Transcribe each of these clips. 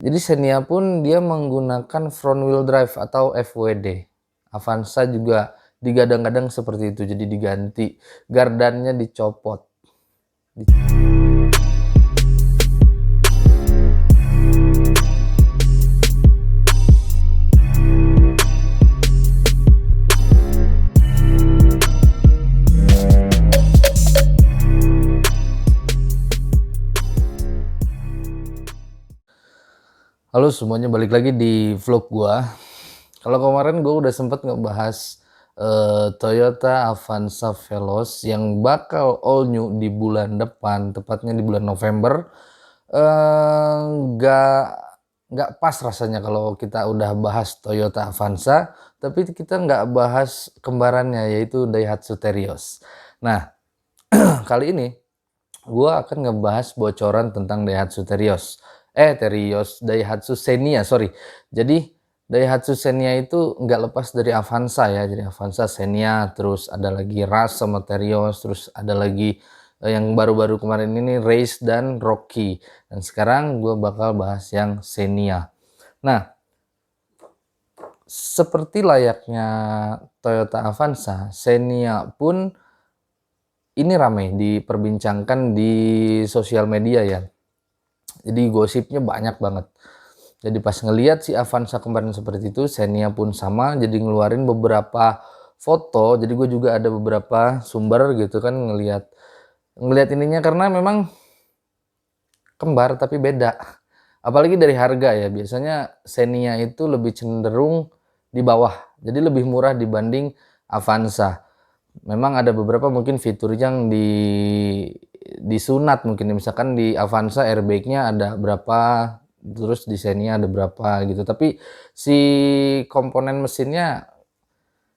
Jadi Xenia pun dia menggunakan front wheel drive atau FWD. Avanza juga digadang-gadang seperti itu, jadi diganti, gardannya dicopot. Halo semuanya, balik lagi di vlog gua. Kalau kemarin gua udah sempet ngebahas Toyota Avanza Veloz yang bakal all new di bulan depan, tepatnya di bulan November. Nggak pas rasanya kalau kita udah bahas Toyota Avanza, tapi kita nggak bahas kembarannya yaitu Daihatsu Terios. Nah, kali ini gua akan ngebahas bocoran tentang Daihatsu Daihatsu Xenia, sorry. Jadi Daihatsu Xenia itu nggak lepas dari Avanza ya, jadi Avanza, Xenia, terus ada lagi Rush sama Terios, terus ada lagi yang baru-baru kemarin ini Race dan Rocky. Dan sekarang gue bakal bahas yang Xenia. Nah, seperti layaknya Toyota Avanza, Xenia pun ini ramai diperbincangkan di sosial media ya. Jadi gosipnya banyak banget. Jadi pas ngelihat si Avanza kemarin seperti itu, Xenia pun sama, jadi ngeluarin beberapa foto. Jadi gue juga ada beberapa sumber gitu kan ngelihat ininya, karena memang kembar tapi beda. Apalagi dari harga ya, biasanya Xenia itu lebih cenderung di bawah, jadi lebih murah dibanding Avanza. Memang ada beberapa mungkin fitur yang disunat, mungkin misalkan di Avanza airbagnya ada berapa, terus di Xenia ada berapa gitu, tapi si komponen mesinnya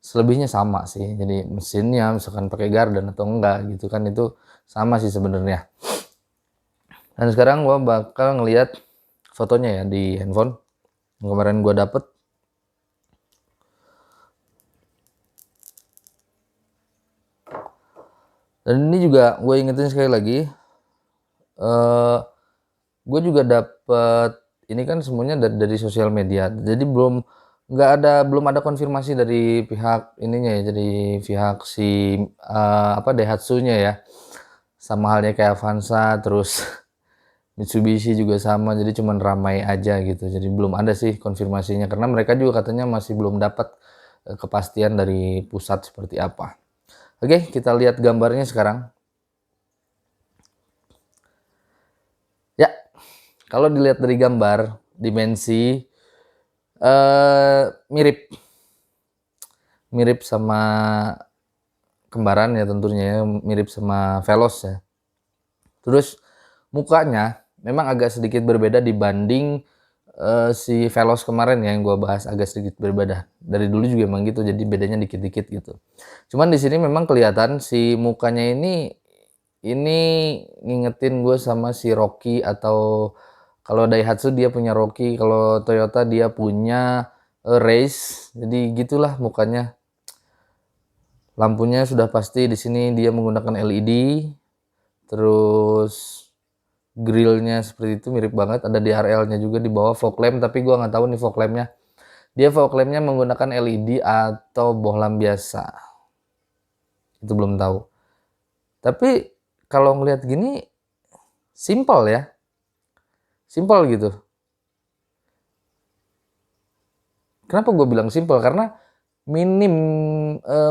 selebihnya sama sih. Jadi mesinnya misalkan pakai gardan atau enggak gitu kan, itu sama sih sebenarnya. Dan sekarang gua bakal ngelihat fotonya ya di handphone yang kemarin gua dapet. Dan ini juga gue ingetin sekali lagi, gue juga dapet ini kan semuanya dari sosial media, jadi belum ada konfirmasi dari pihak ininya ya, jadi pihak si Daihatsu-nya ya, sama halnya kayak Avanza, terus Mitsubishi juga sama, jadi cuman ramai aja gitu. Jadi belum ada sih konfirmasinya, karena mereka juga katanya masih belum dapat kepastian dari pusat seperti apa. Oke, kita lihat gambarnya sekarang. Ya, kalau dilihat dari gambar, dimensi mirip sama kembaran ya tentunya ya, mirip sama Veloz ya. Terus mukanya memang agak sedikit berbeda dibanding si Veloz kemarin ya, yang gua bahas agak sedikit berbeda. Dari dulu juga emang gitu, jadi bedanya dikit-dikit gitu. Cuman di sini memang kelihatan si mukanya ini ngingetin gue sama si Rocky, atau kalau Daihatsu dia punya Rocky, kalau Toyota dia punya Race. Jadi gitulah mukanya. Lampunya sudah pasti di sini dia menggunakan LED. Terus grillnya seperti itu mirip banget, ada DRL-nya juga di bawah, fog lamp, tapi gua nggak tahu nih fog lampnya. Dia fog lampnya menggunakan LED atau bohlam biasa. Itu belum tahu. Tapi kalau ngelihat gini simpel ya. Simpel gitu. Kenapa gue bilang simpel? Karena minim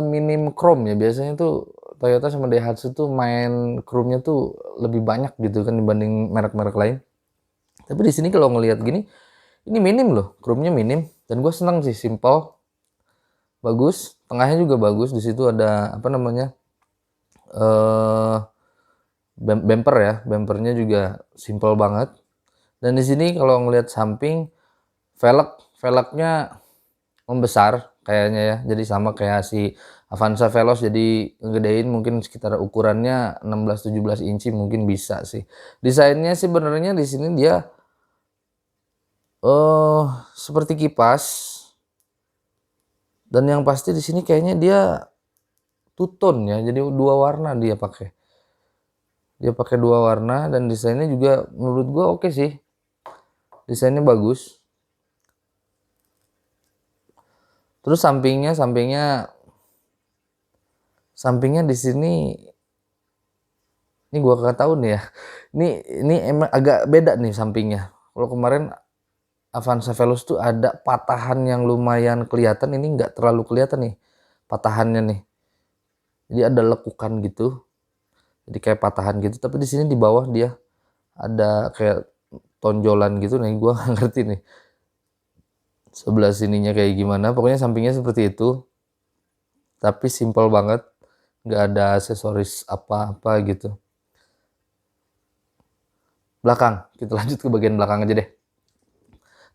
minim chrome ya. Biasanya tuh Toyota sama Daihatsu tuh main chrome-nya tuh lebih banyak gitu kan dibanding merek-merek lain. Tapi di sini kalau ngelihat gini, ini minim loh, chrome-nya minim, dan gue seneng sih, simpel, bagus, tengahnya juga bagus. Di situ ada apa namanya, eh bumper ya, bumpernya juga simpel banget. Dan di sini kalau ngelihat samping, velgnya membesar kayaknya ya, jadi sama kayak si Avanza Veloz, jadi ngegedein mungkin sekitar ukurannya 16-17 inci mungkin bisa sih. Desainnya sih benernya di sini dia seperti kipas, dan yang pasti di sini kayaknya dia two tone ya, jadi dua warna dia pakai. Dia pakai dua warna, dan desainnya juga menurut gua oke sih. desainnya bagus. Terus sampingnya di sini, ini gua kagak tahu nih ya. Ini emang agak beda nih sampingnya. Kalau kemarin Avanza Veloz tuh ada patahan yang lumayan kelihatan, ini nggak terlalu kelihatan nih patahannya nih. Jadi ada lekukan gitu. Jadi kayak patahan gitu, tapi di sini di bawah dia ada kayak tonjolan gitu nih, gua nggak ngerti nih. Sebelah sininya kayak gimana, pokoknya sampingnya seperti itu. Tapi simple banget, nggak ada aksesoris apa-apa gitu. Belakang, kita lanjut ke bagian belakang aja deh.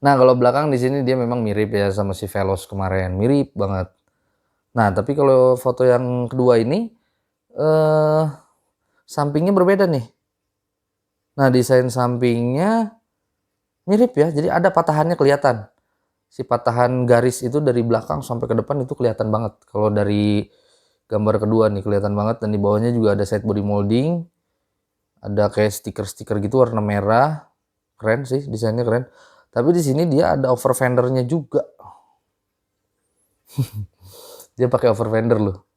Nah, kalau belakang di sini dia memang mirip ya sama si Veloz kemarin, mirip banget. Nah, tapi kalau foto yang kedua ini eh sampingnya berbeda nih. Nah, desain sampingnya mirip ya, jadi ada patahannya kelihatan. Si patahan garis itu dari belakang sampai ke depan itu kelihatan banget. Kalau dari gambar kedua nih kelihatan banget, dan di bawahnya juga ada side body molding. Ada kayak stiker-stiker gitu warna merah. Keren sih, desainnya keren. Tapi di sini dia ada over fendernya juga. Dia pakai over fender loh.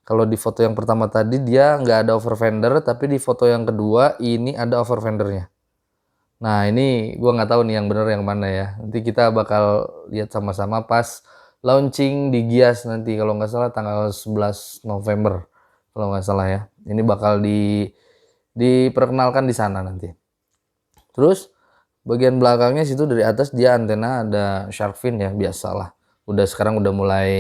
Kalau di foto yang pertama tadi dia nggak ada over fender, tapi di foto yang kedua ini ada over fendernya. Nah, ini gua nggak tahu nih yang bener yang mana ya. Nanti kita bakal lihat sama-sama pas launching di Gias nanti, kalau nggak salah tanggal 11 November kalau nggak salah ya. Ini bakal diperkenalkan di sana nanti. Terus bagian belakangnya situ dari atas dia antena ada shark fin ya, biasalah. Sekarang udah mulai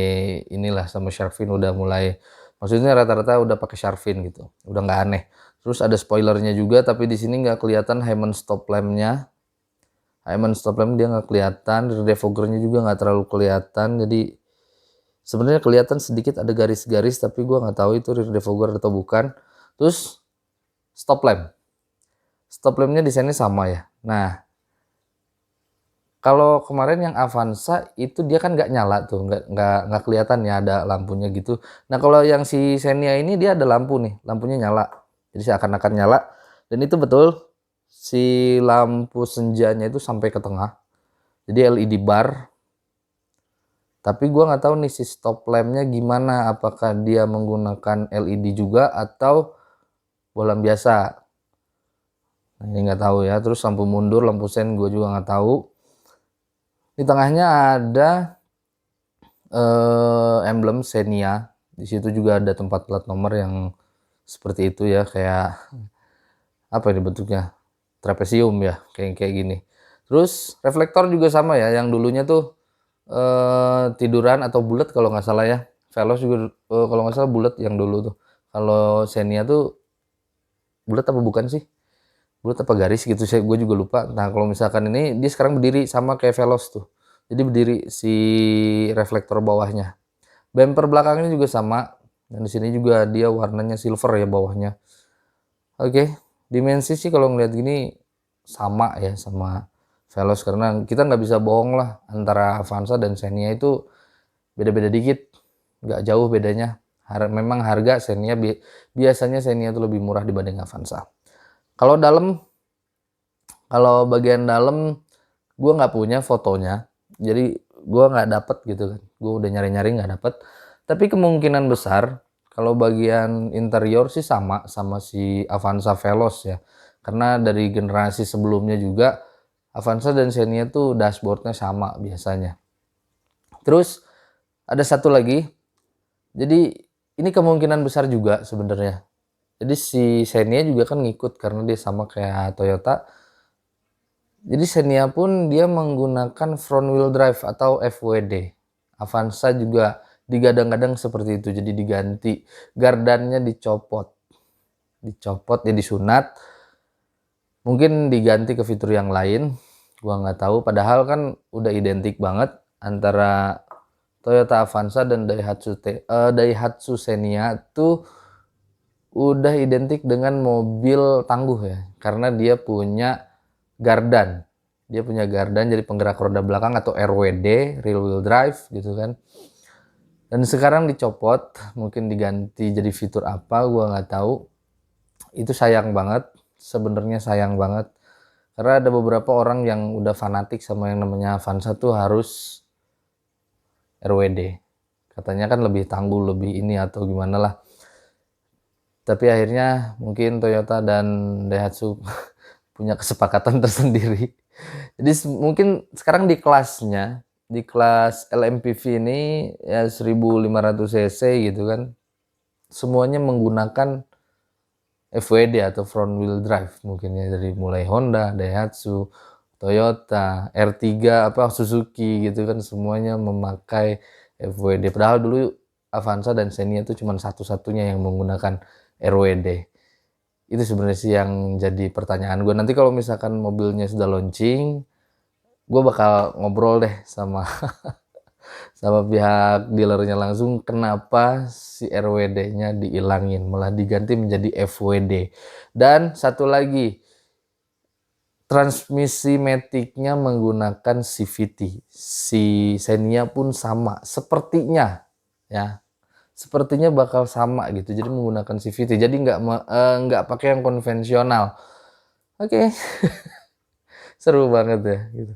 inilah sama shark fin, udah mulai, maksudnya rata-rata udah pakai shark fin gitu. Udah nggak aneh. Terus ada spoilernya juga, tapi di sini nggak kelihatan Hyman stop lamp-nya. Hyman stop lamp dia nggak kelihatan, rear defoggernya juga nggak terlalu kelihatan. Jadi sebenarnya kelihatan sedikit ada garis-garis, tapi gua nggak tahu itu rear defogger atau bukan. Terus stop lamp. Stop lampnya desainnya sama ya. Nah, kalau kemarin yang Avanza itu dia kan nggak nyala tuh, nggak kelihatan ya ada lampunya gitu. Nah, kalau yang si Xenia ini dia ada lampu nih, lampunya nyala. Jadi seakan-akan nyala. Dan itu betul, si lampu senjanya itu sampai ke tengah. Jadi LED bar. Tapi gua nggak tahu nih si stop lampnya gimana, apakah dia menggunakan LED juga atau bohlam biasa. Nah, ini nggak tahu ya. Terus lampu mundur, lampu sen gue juga nggak tahu. Di tengahnya ada emblem Xenia. Di situ juga ada tempat plat nomor yang seperti itu ya, kayak apa ini bentuknya? Trapesium ya, kayak gini. Terus reflektor juga sama ya, yang dulunya tuh tiduran atau bulat kalau nggak salah ya. Veloz juga kalau nggak salah bulat yang dulu tuh. Kalau Xenia tuh bulat apa bukan sih? Bulat apa garis gitu, gue juga lupa. Nah, kalau misalkan ini dia sekarang berdiri sama kayak Veloz tuh. Jadi berdiri si reflektor bawahnya. Bumper belakangnya juga sama. Dan di sini juga dia warnanya silver ya bawahnya. Oke, dimensi sih kalau ngeliat gini sama ya sama Veloz, karena kita nggak bisa bohong lah antara Avanza dan Xenia itu beda-beda dikit, nggak jauh bedanya. Memang harga Xenia biasanya Xenia itu lebih murah dibanding Avanza. Kalau bagian dalam gue nggak punya fotonya, jadi gue nggak dapet gitu kan. Gue udah nyari-nyari nggak dapet. Tapi kemungkinan besar kalau bagian interior sih sama si Avanza Veloz ya. Karena dari generasi sebelumnya juga Avanza dan Xenia tuh dashboardnya sama biasanya. Terus ada satu lagi. Jadi ini kemungkinan besar juga sebenarnya. Jadi si Xenia juga kan ngikut karena dia sama kayak Toyota. Jadi Xenia pun dia menggunakan front wheel drive atau FWD. Avanza juga digadang-gadang seperti itu. Jadi diganti, gardannya dicopot. Dicopot ya, disunat. Mungkin diganti ke fitur yang lain. Gua nggak tahu. Padahal kan udah identik banget antara Toyota Avanza dan Daihatsu Xenia tuh udah identik dengan mobil tangguh ya, karena dia punya gardan. Dia punya gardan jadi penggerak roda belakang atau RWD, rear wheel drive gitu kan. Dan sekarang dicopot, mungkin diganti jadi fitur apa gua nggak tahu. Itu sayang banget, sebenarnya sayang banget, Karena ada beberapa orang yang udah fanatik sama yang namanya Avanza tuh harus RWD. Katanya kan lebih tangguh, lebih ini atau gimana lah. Tapi akhirnya mungkin Toyota dan Daihatsu punya kesepakatan tersendiri. Jadi mungkin sekarang di kelasnya, di kelas LMPV ini ya 1500 cc gitu kan, semuanya menggunakan FWD atau front wheel drive mungkin ya, dari mulai Honda, Daihatsu, Toyota, R3 apa Suzuki gitu kan, semuanya memakai FWD. Padahal dulu Avanza dan Xenia itu cuma satu-satunya yang menggunakan RWD. Itu sebenarnya sih yang jadi pertanyaan gue. Nanti kalau misalkan mobilnya sudah launching, gue bakal ngobrol deh sama sama pihak dealernya langsung, kenapa si RWD-nya dihilangin malah diganti menjadi FWD. Dan satu lagi, transmisi matic-nya menggunakan CVT. Si Xenia pun sama, sepertinya ya. Sepertinya bakal sama gitu. Jadi menggunakan CVT. Jadi nggak pakai yang konvensional. Oke. Seru banget ya gitu.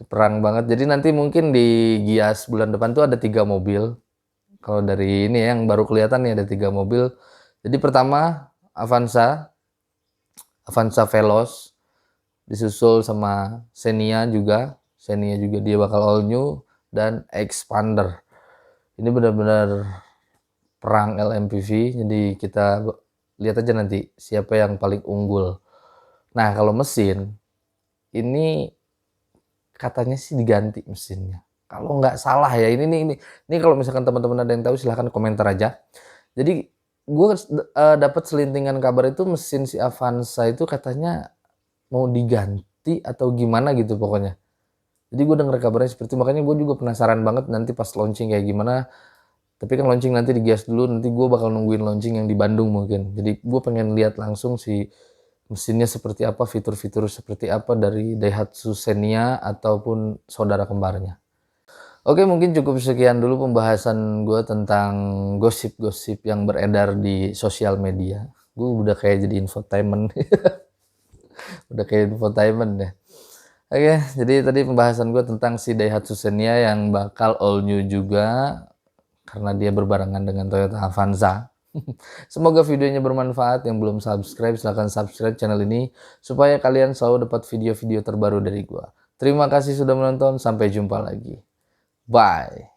Perang banget. Jadi nanti mungkin di Gias bulan depan tuh ada 3 mobil. Kalau dari ini ya, yang baru kelihatan nih ada 3 mobil. Jadi pertama Avanza Veloz, disusul sama Xenia juga. Xenia juga dia bakal all new, dan Xpander. Ini benar-benar perang LMPV. Jadi kita lihat aja nanti siapa yang paling unggul. Nah, kalau mesin ini katanya sih diganti mesinnya. Kalau nggak salah ya, ini kalau misalkan teman-teman ada yang tahu silahkan komentar aja. Jadi gue dapat selintingan kabar itu mesin si Avanza itu katanya mau diganti atau gimana gitu pokoknya. Jadi gue denger kabarnya seperti itu, makanya gue juga penasaran banget nanti pas launching kayak gimana. Tapi kan launching nanti di Gias dulu, nanti gue bakal nungguin launching yang di Bandung mungkin. Jadi gue pengen lihat langsung si mesinnya seperti apa, fitur-fitur seperti apa dari Daihatsu Xenia ataupun saudara kembarnya. Oke, mungkin cukup sekian dulu pembahasan gue tentang gosip-gosip yang beredar di sosial media. Gue udah kayak jadi infotainment. Udah kayak infotainment deh. Oke, jadi tadi pembahasan gue tentang si Daihatsu Xenia yang bakal all new juga karena dia berbarengan dengan Toyota Avanza. Semoga videonya bermanfaat. Yang belum subscribe silahkan subscribe channel ini supaya kalian selalu dapat video-video terbaru dari gue. Terima kasih sudah menonton, sampai jumpa lagi. Bye.